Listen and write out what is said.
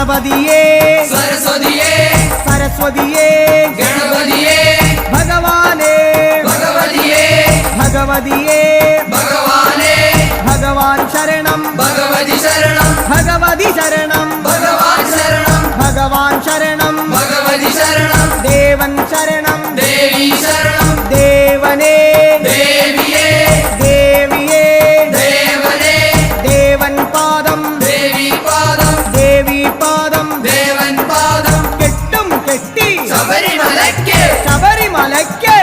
ഗണപതിയേ സരസ്വതിയേ സരസ്വതിയേ ഗണപതിയേ ഭഗവാനേ ഭഗവതിയേ ഭഗവതിയേ ഭഗവാനേ ഭഗവാൻ ശരണം ഭഗവതി ശരണം ഭഗവതി ശരണം ഭഗവാൻ ശരണം ഭഗവാൻ ശരണം ഭഗവതി ശരണം ദേവൻ ശരണം ദേവി ശരണം ദേവനേ ദേവിയേ ദേവിയേ ദേവനേ ദേവൻ പാദം ദേവി പാദം ദേവി പാദം ദേവൻ പാദം കെട്ടും കെട്ടി ശബരിമലയ്ക്ക് ശബരിമലയ്ക്ക്